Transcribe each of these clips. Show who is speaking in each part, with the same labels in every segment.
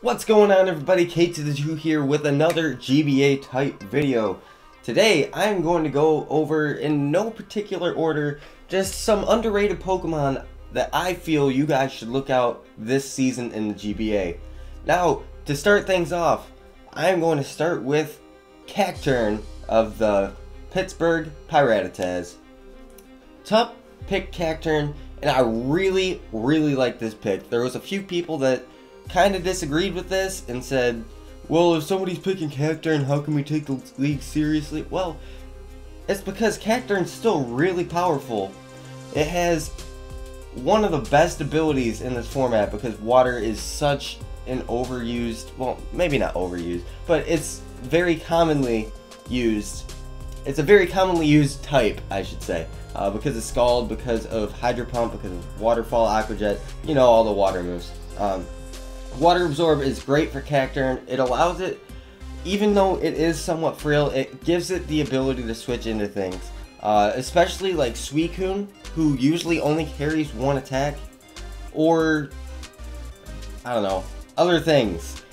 Speaker 1: What's going on, everybody? K to the 2 here with another GBA type video. Today I'm going to go over, in no particular order, just some underrated Pokemon that I feel you guys should look out this season in the GBA. Now, to start things off, I'm going to start with Cacturn of the Pittsburgh Piratas. Top pick Cacturn, and I really like this pick. There was a few people that kind of disagreed with this and said, well, if somebody's picking Cacturn, how can we take the league seriously? Well, it's because Cacturn's still really powerful. It has one of the best abilities in this format because water is such an overused, well, maybe not overused, but it's very commonly used. It's a very commonly used type, I should say, because of Scald, because of Hydro Pump, because of Waterfall, Aqua Jet, you know, all the water moves. Water Absorb is great for Cacturn. It allows it, even though it is somewhat frail, it gives it the ability to switch into things. Especially like Suicune, who usually only carries one attack, or, I don't know, other things.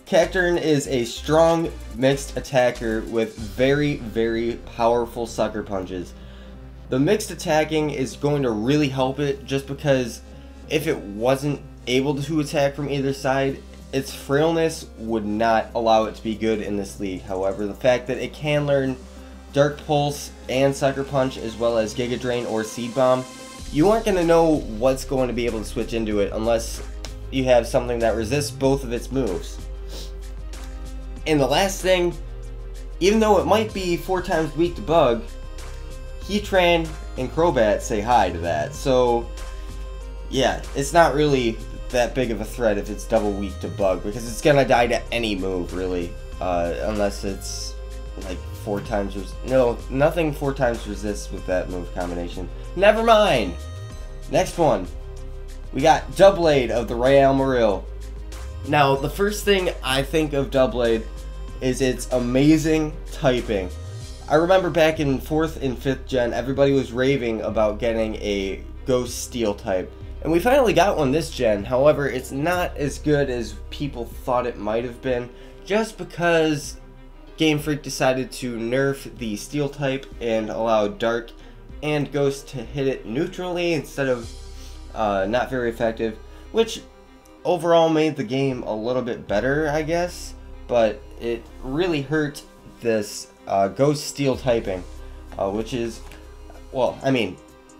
Speaker 1: Cacturn is a strong mixed attacker with very powerful sucker punches. The mixed attacking is going to really help it just because if it wasn't able to attack from either side, its frailness would not allow it to be good in this league. However, the fact that it can learn Dark Pulse and Sucker Punch as well as Giga Drain or Seed Bomb, you aren't going to know what's going to be able to switch into it unless you have something that resists both of its moves. And the last thing, even though it might be 4 times weak to Bug, Heatran and Crobat say hi to that. So yeah, it's not really that big of a threat if it's double weak to Bug, because it's gonna die to any move really, unless it's like 4 times no, nothing 4 times resists with that move combination. Never mind. Next one, we got Doublade of the Real Marill. Now, the first thing I think of Doublade is its amazing typing. I remember back in 4th and 5th gen, everybody was raving about getting a Ghost Steel type. And we finally got one this gen. However, it's not as good as people thought it might have been, just because Game Freak decided to nerf the Steel type and allow Dark and Ghost to hit it neutrally instead of not very effective, which overall made the game a little bit better, I guess, but it really hurt this Ghost Steel typing, which is, well, I mean,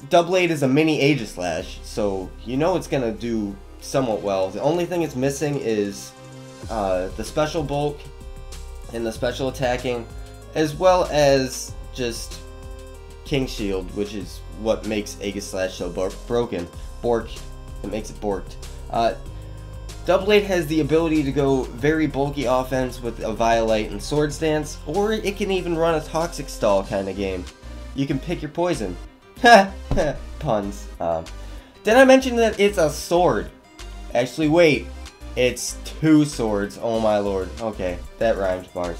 Speaker 1: Doublade is a mini Aegislash, so you know it's gonna do somewhat well. The only thing it's missing is the special bulk and the special attacking, as well as just King Shield, which is what makes Aegislash so broken. Bork, it makes it borked. Doublade has the ability to go very bulky offense with a Violite and Swords Dance, or it can even run a Toxic Stall kind of game. You can pick your poison. Puns. Did I mention that it's a sword? Actually, wait. It's 2 swords. Oh my lord. Okay, that rhymes, bars.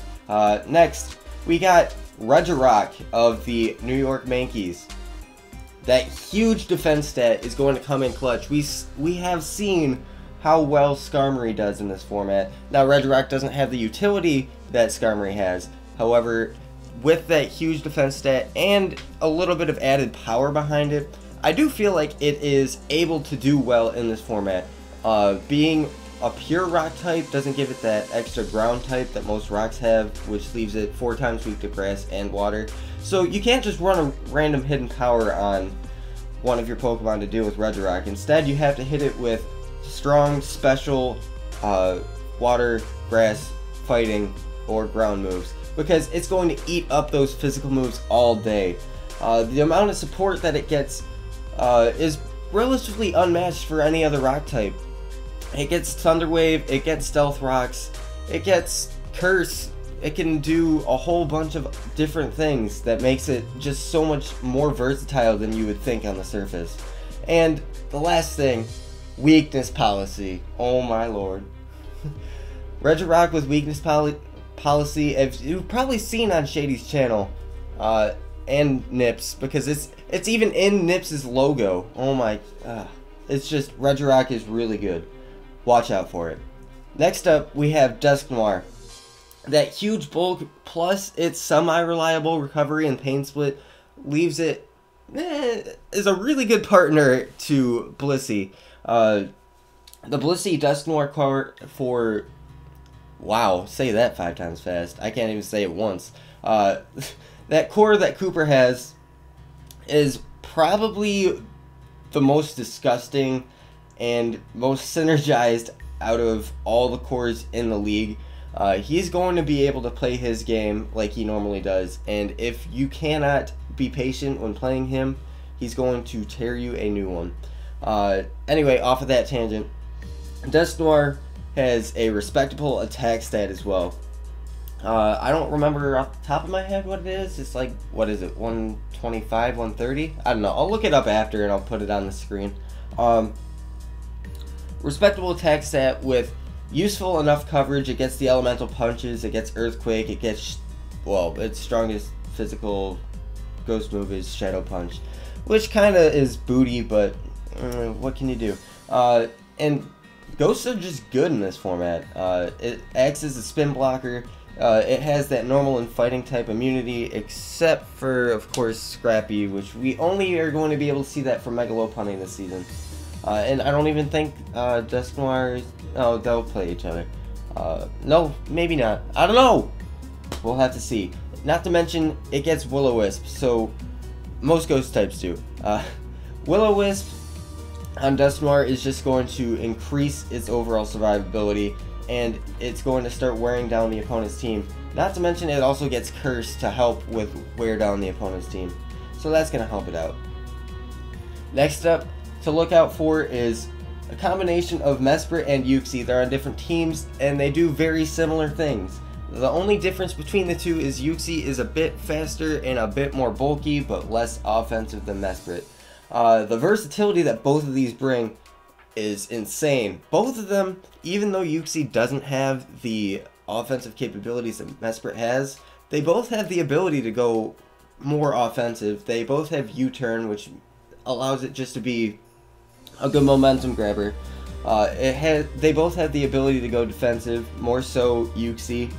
Speaker 1: Next, we got Regirock of the New York Yankees. That huge defense stat is going to come in clutch. We have seen how well Skarmory does in this format. Now, Regirock doesn't have the utility that Skarmory has. However, with that huge defense stat and a little bit of added power behind it, I do feel like it is able to do well in this format. Being a pure rock type doesn't give it that extra ground type that most rocks have, which leaves it 4 times weak to grass and water. So you can't just run a random hidden power on one of your Pokemon to deal with Regirock. Instead, you have to hit it with strong, special, water, grass, fighting, or ground moves, because it's going to eat up those physical moves all day. The amount of support that it gets is relatively unmatched for any other rock type. It gets Thunder Wave, it gets Stealth Rocks, it gets Curse, it can do a whole bunch of different things that makes it just so much more versatile than you would think on the surface. And the last thing, Weakness Policy. Oh my lord. Regirock with Weakness Policy, if you've probably seen on Shady's channel, and Nips, because it's even in Nips' logo. Oh my, it's just, Regirock is really good. Watch out for it. Next up, we have Dusk Noire. That huge bulk plus its semi-reliable recovery and pain split leaves it is a really good partner to Blissey. The Blissey Dusk Noire core for... Wow, say that 5 times fast. I can't even say it once. That core that Cooper has is probably the most disgusting and most synergized out of all the cores in the league. He's going to be able to play his game like he normally does, and if you cannot be patient when playing him, he's going to tear you a new one. Anyway, off of that tangent, Dusk Noire has a respectable attack stat as well. I don't remember off the top of my head what it is. It's like, what is it, 125, 130? I don't know. I'll look it up after and I'll put it on the screen. Respectable attack stat with useful enough coverage. It gets the elemental punches, it gets earthquake, it gets, well, its strongest physical ghost move is shadow punch, which kind of is booty, but what can you do? And ghosts are just good in this format. It acts as a spin blocker. It has that normal and fighting type immunity, except for, of course, Scrappy, which we only are going to be able to see that for Megalopunny this season. And I don't even think Dusk Noire... Oh, they'll play each other. No, maybe not. I don't know! We'll have to see. Not to mention, it gets Will-O-Wisp, so most ghost types do. Will-O-Wisp on Dusk Noire is just going to increase its overall survivability, and it's going to start wearing down the opponent's team. Not to mention, it also gets Cursed to help with wear down the opponent's team. So that's going to help it out. Next up to look out for is a combination of Mesper and Uxie. They're on different teams, and they do very similar things. The only difference between the two is Uxie is a bit faster and a bit more bulky, but less offensive than Mesper. The versatility that both of these bring is insane. Both of them, even though Uxie doesn't have the offensive capabilities that Mesper has, they both have the ability to go more offensive. They both have U-turn, which allows it just to be a good momentum grabber. They both have the ability to go defensive, more so Uxie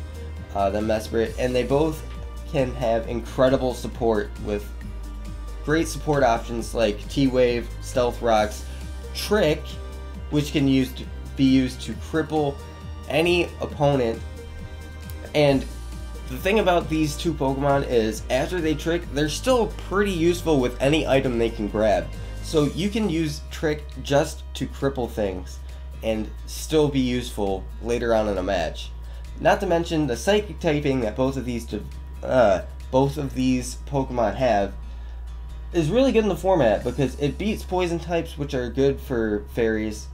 Speaker 1: than Mesper, and they both can have incredible support with great support options like T-Wave, Stealth Rocks, Trick, which can be used to cripple any opponent. And the thing about these two Pokemon is, after they Trick, they're still pretty useful with any item they can grab. So you can use Trick just to cripple things and still be useful later on in a match. Not to mention the Psychic typing that both of these Pokemon have is really good in the format because it beats Poison types, which are good for fairies,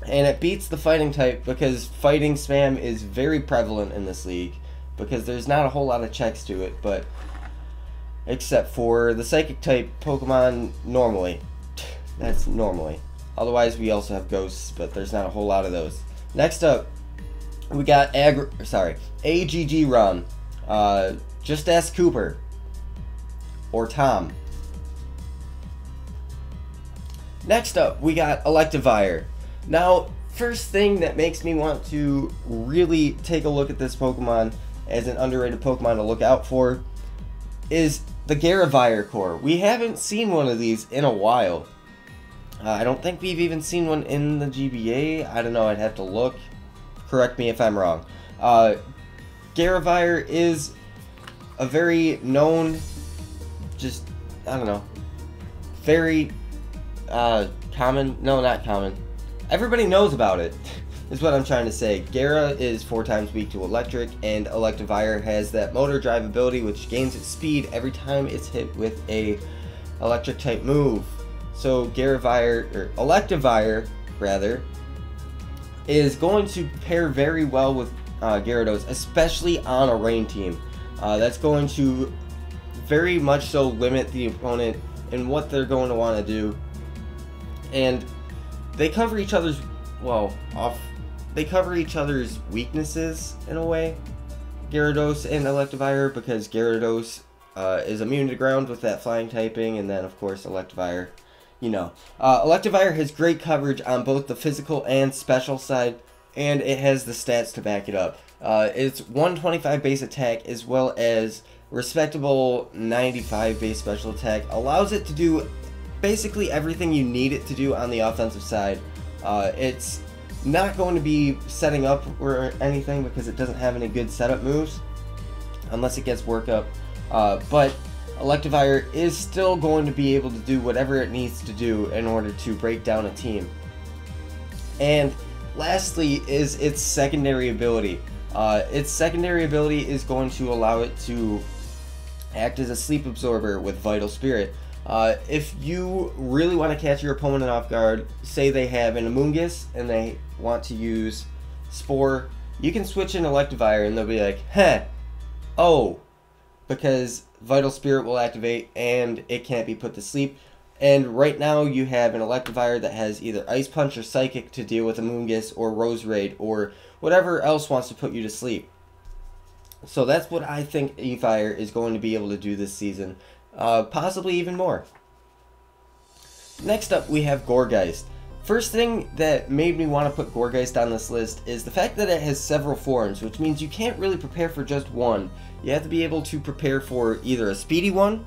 Speaker 1: and it beats the Fighting type because fighting spam is very prevalent in this league because there's not a whole lot of checks to it, but except for the Psychic type Pokemon normally. That's normally. Otherwise, we also have Ghosts, but there's not a whole lot of those. Next up, we got AGG Run. Just ask Cooper. Or Tom. Next up, we got Electivire. Now, first thing that makes me want to really take a look at this Pokemon as an underrated Pokemon to look out for is the Garivire core. We haven't seen one of these in a while. I don't think we've even seen one in the GBA. I don't know, I'd have to look. Correct me if I'm wrong. Garivire is a very known, just, I don't know, very common, no, not common. Everybody knows about it, is what I'm trying to say. Gara is 4 times weak to electric, and Electivire has that motor drive ability which gains its speed every time it's hit with a electric type move. So Electivire, rather, is going to pair very well with Gyarados, especially on a rain team. That's going to very much so limit the opponent in what they're going to want to do. And they cover each other's, they cover each other's weaknesses in a way, Gyarados and Electivire, because Gyarados is immune to ground with that flying typing, and then of course Electivire, you know. Electivire has great coverage on both the physical and special side, and it has the stats to back it up. It's 125 base attack as well as respectable 95 base special attack. Allows it to do basically everything you need it to do on the offensive side. It's not going to be setting up or anything because it doesn't have any good setup moves unless it gets work up. But Electivire is still going to be able to do whatever it needs to do in order to break down a team. And lastly is its secondary ability. Its secondary ability is going to allow it to act as a sleep absorber with Vital Spirit. If you really want to catch your opponent off guard, say they have an Amoonguss and they want to use Spore, you can switch in Electivire and they'll be like, heh, oh, because Vital Spirit will activate and it can't be put to sleep. And right now you have an Electivire that has either Ice Punch or Psychic to deal with Amoonguss or Rose Raid or whatever else wants to put you to sleep. So that's what I think Electivire is going to be able to do this season. Possibly even more. Next up we have Gourgeist. First thing that made me want to put Gourgeist on this list is the fact that it has several forms, which means you can't really prepare for just one. You have to be able to prepare for either a speedy one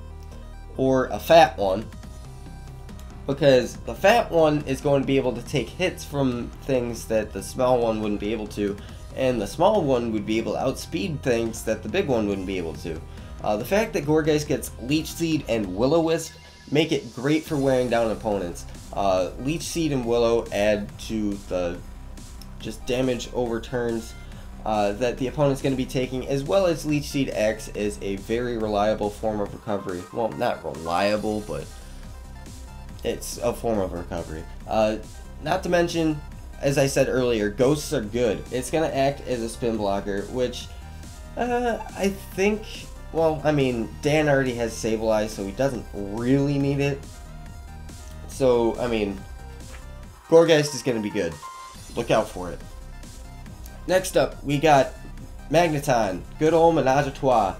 Speaker 1: or a fat one, because the fat one is going to be able to take hits from things that the small one wouldn't be able to, and the small one would be able to outspeed things that the big one wouldn't be able to. The fact that Gourgeist gets Leech Seed and Will-O-Wisp make it great for wearing down opponents. Leech Seed and Willow add to the just damage over turns that the opponent's going to be taking, as well as Leech Seed acts as a very reliable form of recovery. Well, not reliable, but it's a form of recovery. Not to mention, as I said earlier, ghosts are good. It's going to act as a spin blocker, which I think, well, I mean, Dan already has Sableye, so he doesn't really need it. So, I mean, Gourgeist is going to be good. Look out for it. Next up, we got Magneton. Good old Menage a Trois.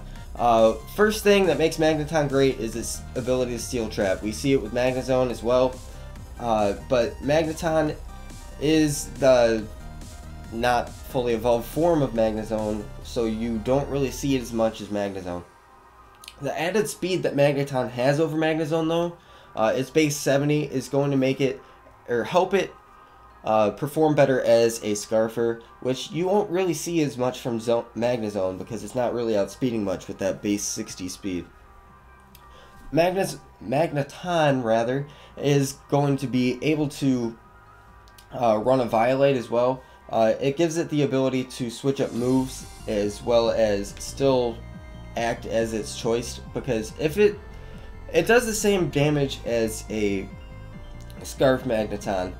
Speaker 1: First thing that makes Magneton great is its ability to Steel Trap. We see it with Magnezone as well. But Magneton is the not fully evolved form of Magnezone, so you don't really see it as much as Magnezone. The added speed that Magneton has over Magnezone, though, its base 70 is going to make it, or help it, perform better as a Scarfer, which you won't really see as much from Magnezone because it's not really outspeeding much with that base 60 speed. Magneton, rather, is going to be able to run a Violate as well. It gives it the ability to switch up moves as well as still act as its choice, because if it does the same damage as a Scarf Magneton,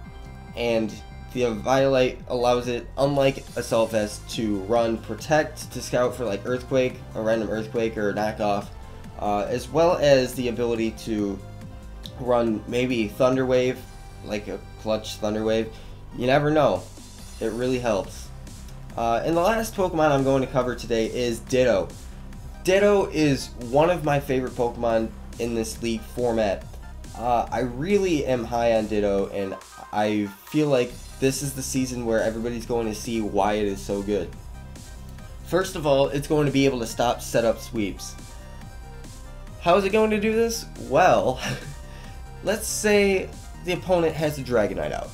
Speaker 1: and the Violate allows it, unlike Assault Vest, to run Protect to scout for like Earthquake, a random Earthquake or knockoff, as well as the ability to run maybe Thunder Wave, like a clutch Thunder Wave. You never know. It really helps. And the last Pokemon I'm going to cover today is Ditto. Ditto is one of my favorite Pokemon in this league format. I really am high on Ditto, and I feel like this is the season where everybody's going to see why it is so good. First of all, it's going to be able to stop setup sweeps. How is it going to do this? Well, let's say the opponent has a Dragonite out.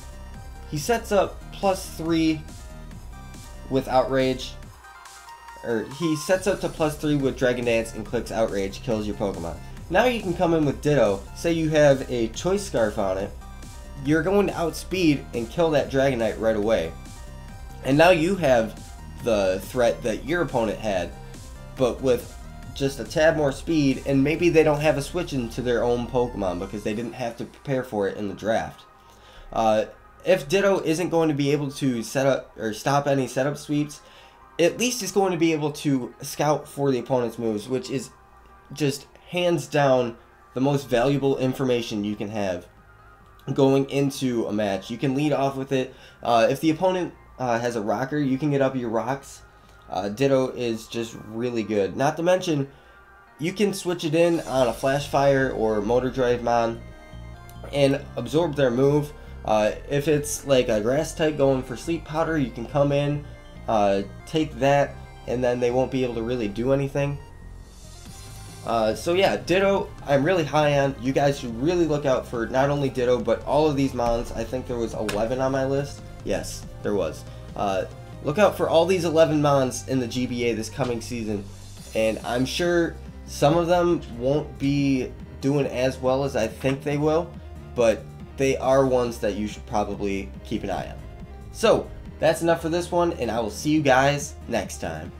Speaker 1: He sets up +3 with Outrage, or he sets up to +3 with Dragon Dance and clicks Outrage, kills your Pokemon. Now you can come in with Ditto, say you have a Choice Scarf on it, you're going to outspeed and kill that Dragonite right away. And now you have the threat that your opponent had, but with just a tad more speed, and maybe they don't have a switch into their own Pokemon because they didn't have to prepare for it in the draft. If Ditto isn't going to be able to set up or stop any setup sweeps, at least it's going to be able to scout for the opponent's moves, which is just hands down the most valuable information you can have going into a match. You can lead off with it. If the opponent has a rocker, you can get up your rocks. Ditto is just really good. Not to mention, you can switch it in on a Flash Fire or Motor Drive Mon and absorb their move. If it's like a grass type going for sleep powder, you can come in, take that, and then they won't be able to really do anything. So yeah, Ditto, I'm really high on. You guys should really look out for not only Ditto, but all of these mons. I think there was 11 on my list. Yes, there was. Look out for all these 11 mons in the GBA this coming season. And I'm sure some of them won't be doing as well as I think they will, but they are ones that you should probably keep an eye on. So, that's enough for this one, and I will see you guys next time.